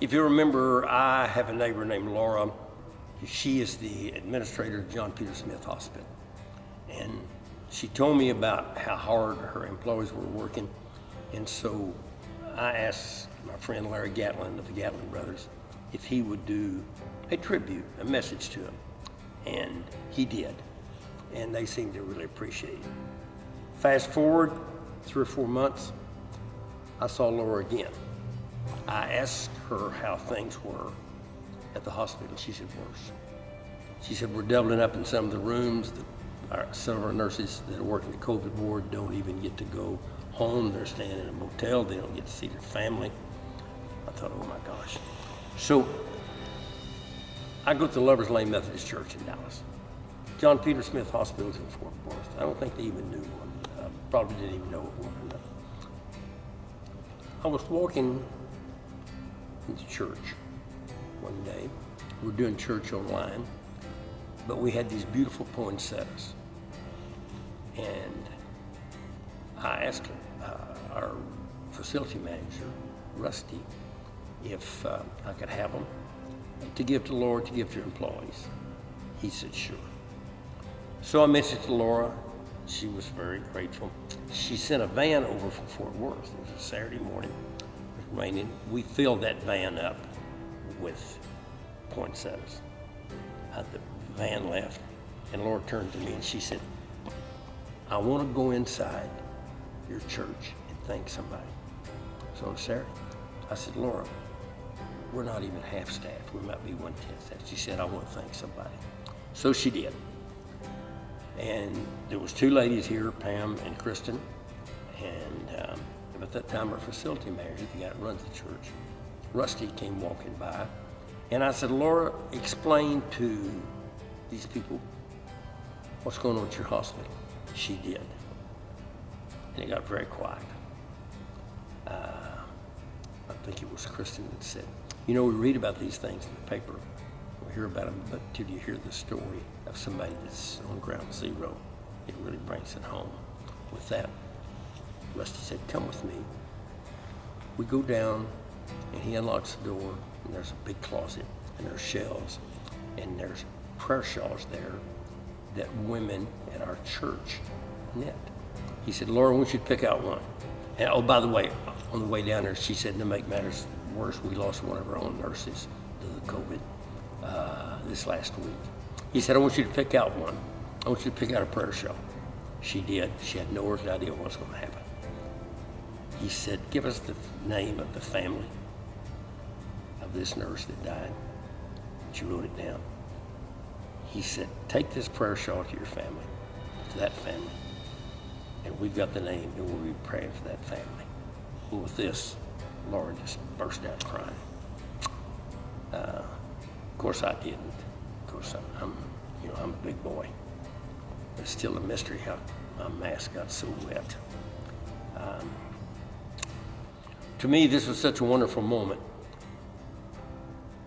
If you remember, I have a neighbor named Laura. She is the administrator of John Peter Smith Hospital. And she told me about how hard her employees were working. And so I asked my friend Larry Gatlin of the Gatlin Brothers if he would do a tribute, a message to him. And he did. And they seemed to really appreciate it. Fast forward 3 or 4 months, I saw Laura again. I asked her how things were at the hospital. She said, worse. She said, we're doubling up in some of the rooms. Some of our nurses that are working the COVID ward don't even get to go home. They're staying in a motel. They don't get to see their family. I thought, oh my gosh. So I go to the Lover's Lane Methodist Church in Dallas. John Peter Smith Hospital's in Fort Worth. I don't think they even knew one. Probably didn't even know one. I was walking into church one day. We're doing church online, but we had these beautiful poinsettias. And I asked our facility manager, Rusty, if I could have them to give to Laura, to give to employees. He said, sure. So I mentioned to Laura. She was very grateful. She sent a van over from Fort Worth. It was a Saturday morning. It was raining. We filled that van up with poinsettias. The van left, and Laura turned to me and she said, I want to go inside your church and thank somebody. So on Saturday, I said, Laura, we're not even half staffed. We might be 1/10 staffed. She said, I want to thank somebody. So she did. And there was 2 ladies here, Pam and Kristen, and at that time our facility manager, the guy that runs the church, Rusty, came walking by, and I said, Laura, explain to these people what's going on at your hospital. She did, and it got very quiet. I think it was Kristen that said, you know, we read about these things in the paper, we hear about them, but till you hear the story of somebody that's on ground zero, it really brings it home. With that, Rusty said, come with me. We go down, and he unlocks the door, and there's a big closet, and there's shelves, and there's prayer shawls there that women at our church knit. He said, Laura, I want you to pick out one. And oh, by the way, on the way down there, she said, to make matters worse, we lost one of our own nurses to the COVID this last week. He said, I want you to pick out one. I want you to pick out a prayer shawl. She did. She had no earthly idea what was going to happen. He said, give us the name of the family of this nurse that died. She wrote it down. He said, take this prayer shawl to your family, to that family, and we've got the name, and we'll be praying for that family. Well, with this, Laura just burst out crying. Of course, I didn't. Of course, I'm a big boy. But it's still a mystery how my mask got so wet. To me, this was such a wonderful moment.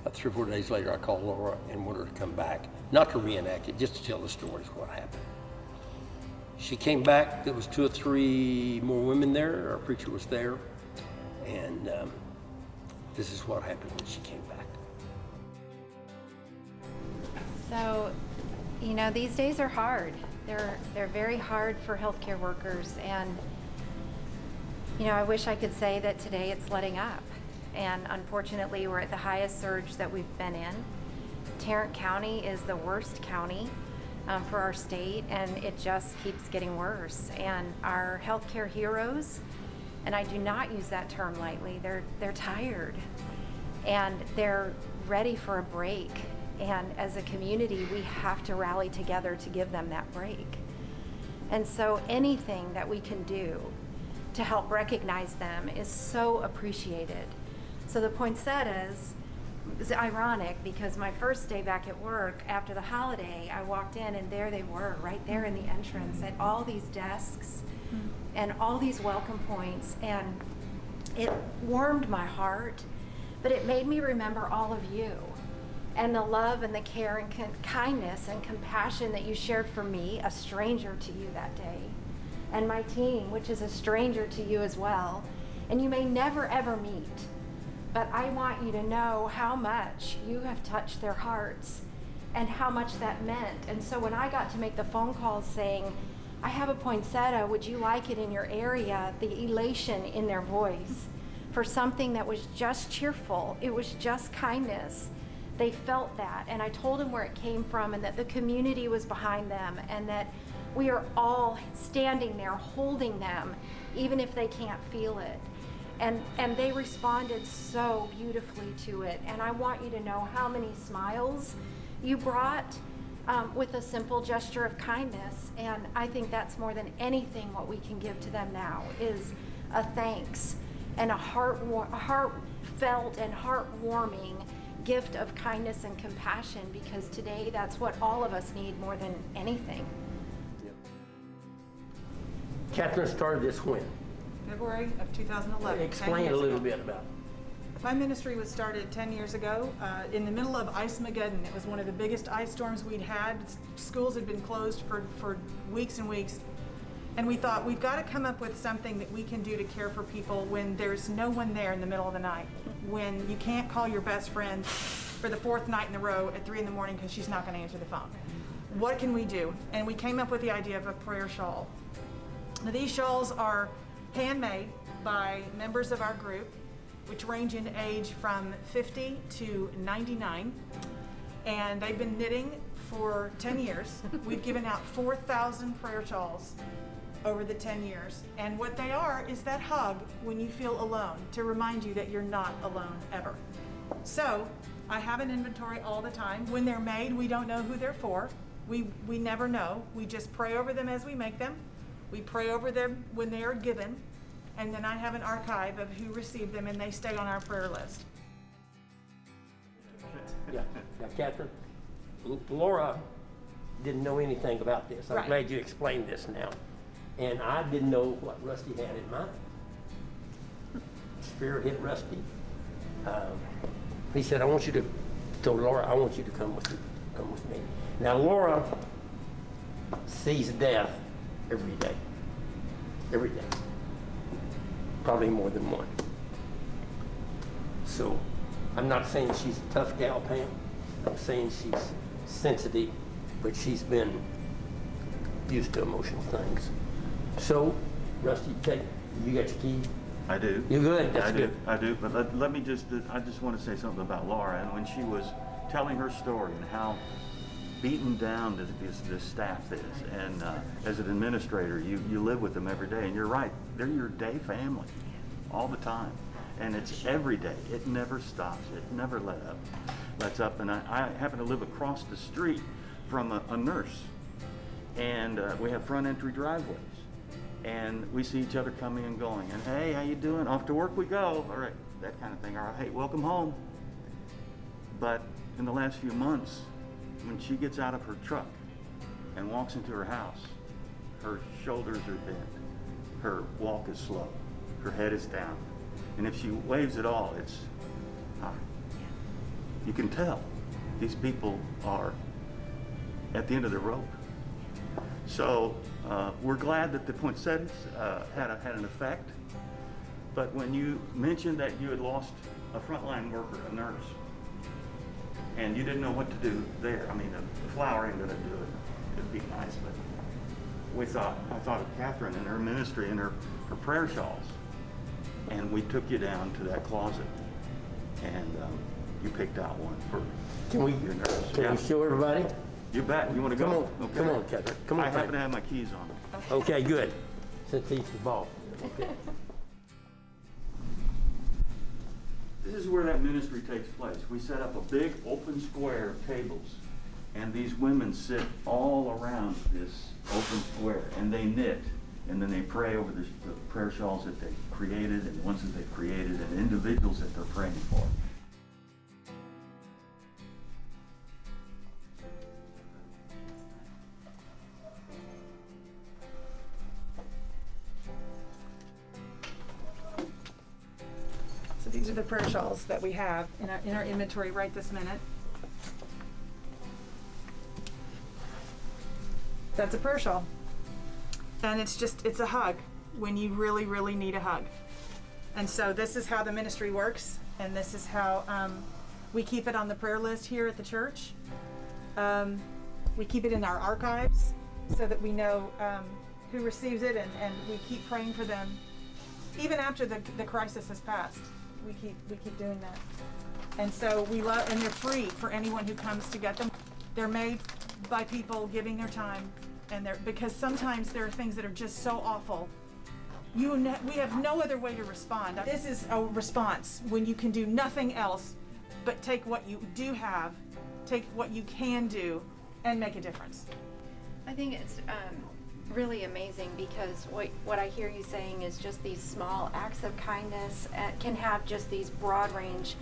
About 3 or 4 days later, I called Laura and wanted her to come back, not to reenact it, just to tell the stories of what happened. She came back. There was 2 or 3 more women there. Our preacher was there, and this is what happened when she came back. So, you know, these days are hard. They're very hard for healthcare workers, and you know, I wish I could say that today it's letting up. And unfortunately, we're at the highest surge that we've been in. Tarrant County is the worst county for our state, and it just keeps getting worse. And our healthcare heroes, and I do not use that term lightly, they're tired and they're ready for a break. And as a community, we have to rally together to give them that break. And so anything that we can do to help recognize them is so appreciated. So the poinsettias, it was ironic because my first day back at work after the holiday, I walked in and there they were, right there in the entrance at all these desks and all these welcome points. And it warmed my heart, but it made me remember all of you and the love and the care and kindness and compassion that you shared for me, a stranger to you that day, and my team, which is a stranger to you as well, and you may never ever meet. but I want you to know how much you have touched their hearts and how much that meant. And so when I got to make the phone calls saying, I have a poinsettia, would you like it in your area? The elation in their voice for something that was just cheerful, it was just kindness. They felt that, and I told them where it came from and that the community was behind them and that we are all standing there holding them even if they can't feel it. And they responded so beautifully to it. And I want you to know how many smiles you brought with a simple gesture of kindness. And I think that's more than anything what we can give to them now is a thanks and a heartfelt and heartwarming gift of kindness and compassion, because today that's what all of us need more than anything. Catherine started this when? February of 2011. Explain a little bit about it. My ministry was started 10 years ago in the middle of Ice-Mageddon. It was one of the biggest ice storms we'd had. Schools had been closed for weeks and weeks. And we thought, we've got to come up with something that we can do to care for people when there's no one there in the middle of the night, when you can't call your best friend for the 4th night in a row at 3 in the morning because she's not going to answer the phone. What can we do? And we came up with the idea of a prayer shawl. Now, these shawls are handmade by members of our group, which range in age from 50 to 99. And they've been knitting for 10 years. We've given out 4,000 prayer shawls over the 10 years. And what they are is that hug when you feel alone, to remind you that you're not alone ever. So I have an inventory all the time. When they're made, we don't know who they're for. We never know. We just pray over them as we make them. We pray over them when they are given. And then I have an archive of who received them, and they stay on our prayer list. Yeah. Now, Catherine, Laura didn't know anything about this. I'm Right. glad you explained this now. And I didn't know what Rusty had in mind. Spirit hit Rusty. He said, told Laura, I want you to come with me. Now, Laura sees death every day. Every day. Probably more than one. So, I'm not saying she's a tough gal, Pam. I'm saying she's sensitive, but she's been used to emotional things. So, Rusty, you got your key? I do. You good? That's I do. good. I do. But let me I just want to say something about Laura. And when she was telling her story and how beaten down this staff is, and as an administrator, you live with them every day, and you're right, they're your day family, all the time, and it's every day. It never stops. It never lets up. And I happen to live across the street from a nurse, and we have front entry driveways. And we see each other coming and going, and hey, how you doing? Off to work we go. All right, that kind of thing. All right, hey, welcome home. But in the last few months, when she gets out of her truck and walks into her house, her shoulders are bent, her walk is slow, her head is down, and if she waves at all, it's hi. You can tell these people are at the end of their rope. So we're glad that the poinsettias had an effect. But when you mentioned that you had lost a frontline worker, a nurse, and you didn't know what to do there, I mean, the flower ain't gonna do it. It'd be nice, but I thought of Catherine and her ministry and her prayer shawls, and we took you down to that closet, and you picked out one for your nurse. Can we show everybody? You bet. You want to go? Come on, Okay. come on, Catherine. Come on. I happen to have my keys on. Okay, good. Since he's the boss. Okay. This is where that ministry takes place. We set up a big open square of tables, and these women sit all around this open square, and they knit, and then they pray over the prayer shawls that they've created, and ones that they've created, and individuals that they're praying for. So these are the prayer shawls that we have in our inventory right this minute. That's a prayer shawl. And it's a hug when you really, really need a hug. And so this is how the ministry works. And this is how we keep it on the prayer list here at the church. We keep it in our archives so that we know who receives it, and we keep praying for them. Even after the crisis has passed, we keep doing that. And so we love, and they're free for anyone who comes to get them. They're made by people giving their time, and because sometimes there are things that are just so awful. We have no other way to respond. This is a response when you can do nothing else but take what you do have, take what you can do, and make a difference. I think it's really amazing because what I hear you saying is just these small acts of kindness can have just these broad range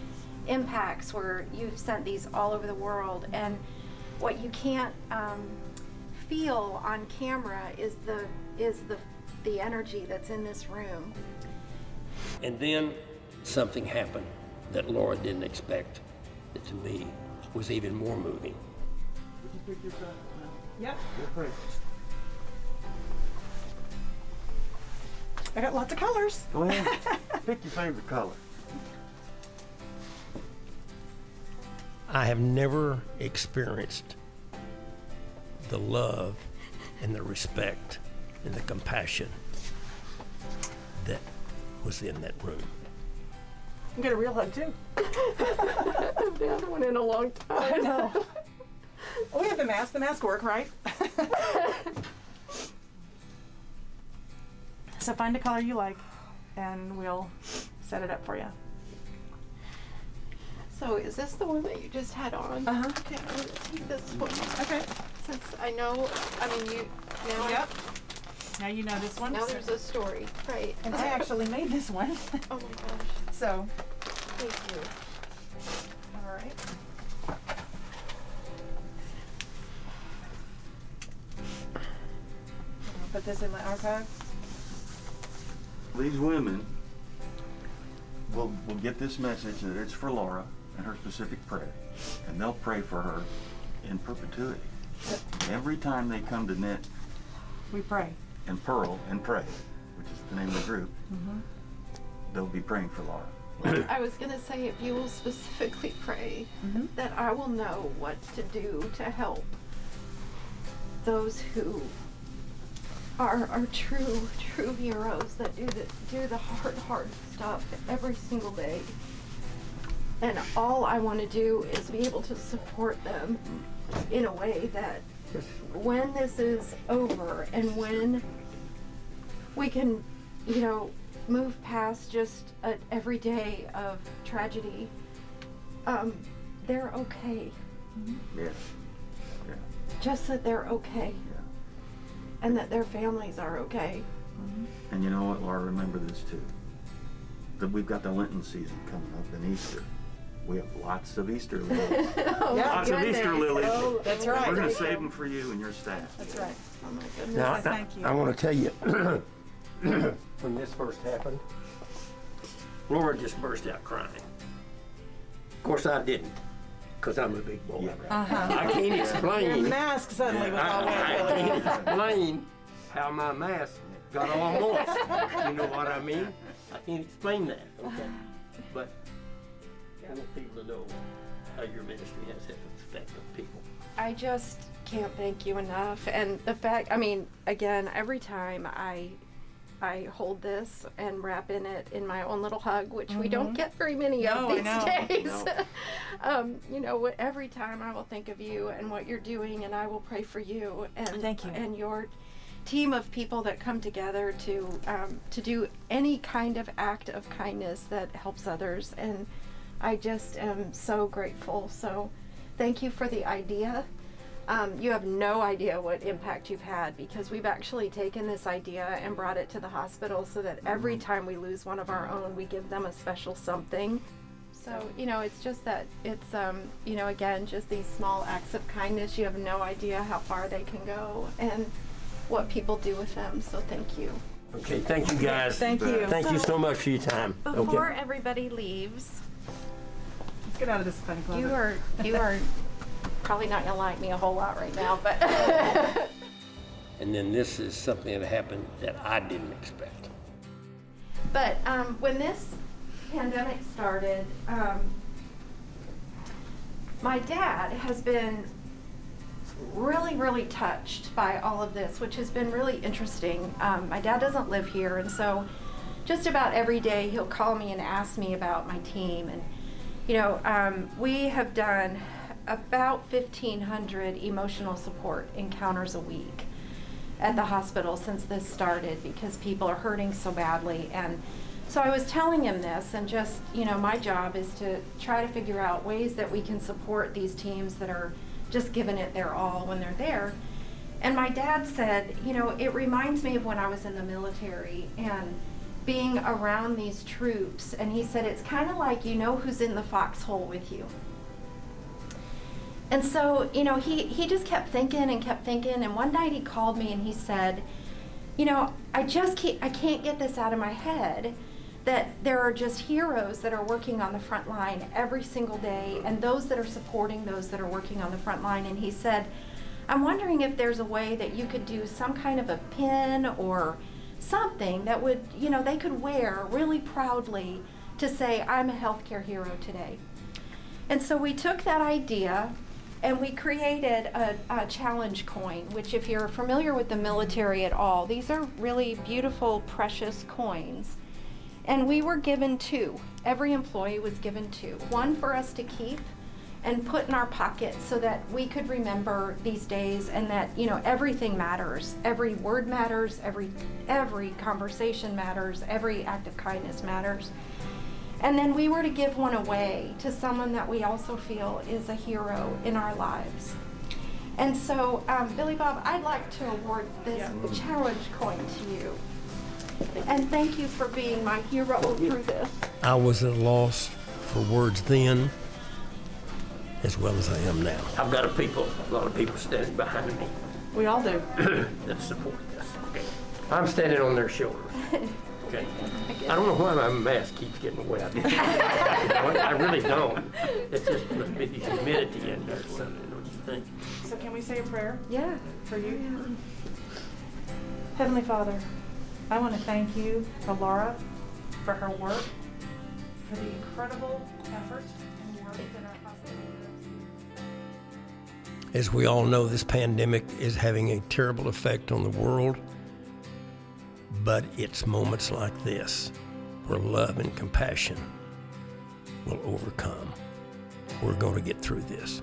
impacts where you've sent these all over the world, and what you can't feel on camera is the energy that's in this room. And then something happened that Laura didn't expect, that to me was even more moving. Would you pick yourself now? Yep. Go pray. I got lots of colors. Go ahead. Pick your favorite color. I have never experienced the love and the respect and the compassion that was in that room. You get a real hug too. I haven't had one in a long time. I know. Oh, we have the mask. The mask work, right? So find a color you like, and we'll set it up for you. So is this the one that you just had on? Uh-huh. Okay, I'm gonna take this one. Okay. Since I know, you now. Yep. Now you know this one. Now there's a story, right? And I actually made this one. Oh my gosh, So, thank you. all right. I'll put this in my archive. These women will get this message that it's for Laura and her specific prayer, and they'll pray for her in perpetuity. Every time they come to knit We pray. and purl and pray, which is the name of the group, they'll be praying for Laura. I was gonna say, if you will specifically pray, that I will know what to do to help those who are true heroes that do the hard stuff every single day. And all I want to do is be able to support them in a way that when this is over and when we can, move past just an everyday of tragedy, they're okay. Yeah. Yeah. Just that they're okay Yeah. and that their families are okay. And you know what, Laura, remember this too. That we've got the Lenten season coming up and Easter. We have lots of Easter lilies. Oh Yeah. my Lots of Easter goodness. lilies. Oh, That's oh, right. We're going to thank save you. them for you and your staff. That's right. Oh my goodness. Now, Thank you. I want to tell you, when this first happened, Laura just burst out crying. Of course, I didn't, because I'm a big boy. Uh-huh. I can't Your explain. mask suddenly was all I wet. can't explain how my mask got all moist. You know what I mean? I can't explain that, okay? But I want people to know how your ministry has had an effect on people. I just can't thank you enough. And the fact, again, every time I hold this and wrap in it in my own little hug, which we don't get very many No, I of know. these days. Every time I will think of you and what you're doing, and I will pray for you and Thank you. and your team of people that come together to do any kind of act of kindness that helps others. And I just am so grateful. So thank you for the idea. You have no idea what impact you've had, because we've actually taken this idea and brought it to the hospital so that every time we lose one of our own, we give them a special something. So, it's just that it's, again, just these small acts of kindness. You have no idea how far they can go and what people do with them. So thank you. Okay, thank you guys. Thank you. Thank you so much for your time. Before everybody leaves, Let's get out of this funny closet. you are probably not going to like me a whole lot right now, but And then this is something that happened that I didn't expect. But when this pandemic started, my dad has been really touched by all of this, which has been really interesting. My dad doesn't live here, and so just about every day he'll call me and ask me about my team. And we have done about 1,500 emotional support encounters a week at the hospital since this started, because people are hurting so badly. And so I was telling him this, and just, my job is to try to figure out ways that we can support these teams that are just giving it their all when they're there. And my dad said, it reminds me of when I was in the military and being around these troops. And he said, it's kind of like who's in the foxhole with you. And so, he just kept thinking. And one night he called me and he said, I can't get this out of my head, that there are just heroes that are working on the front line every single day, and those that are supporting those that are working on the front line. And he said, I'm wondering if there's a way that you could do some kind of a pin or something that would, they could wear really proudly to say, I'm a healthcare hero today. And so we took that idea and we created a challenge coin, which, if you're familiar with the military at all, these are really beautiful, precious coins. And we were given 2. Every employee was given 2. One for us to keep and put in our pocket so that we could remember these days, and that, everything matters. Every word matters, every conversation matters, every act of kindness matters. And then we were to give one away to someone that we also feel is a hero in our lives. And so, Billy Bob, I'd like to award this challenge coin to you. And thank you for being my hero through this. I was at a loss for words then, as well as I am now. I've got a lot of people standing behind me We all do. that support this. Okay. I'm standing on their shoulders. Okay. I don't know why my mask keeps getting wet. I really don't. It's just must be the humidity in there or something, don't you think? So can we say a prayer Yeah. for you? Heavenly Father, I want to thank you for Laura, for her work, for the incredible effort and work that our hospital does. As we all know, this pandemic is having a terrible effect on the world, but it's moments like this where love and compassion will overcome. We're going to get through this.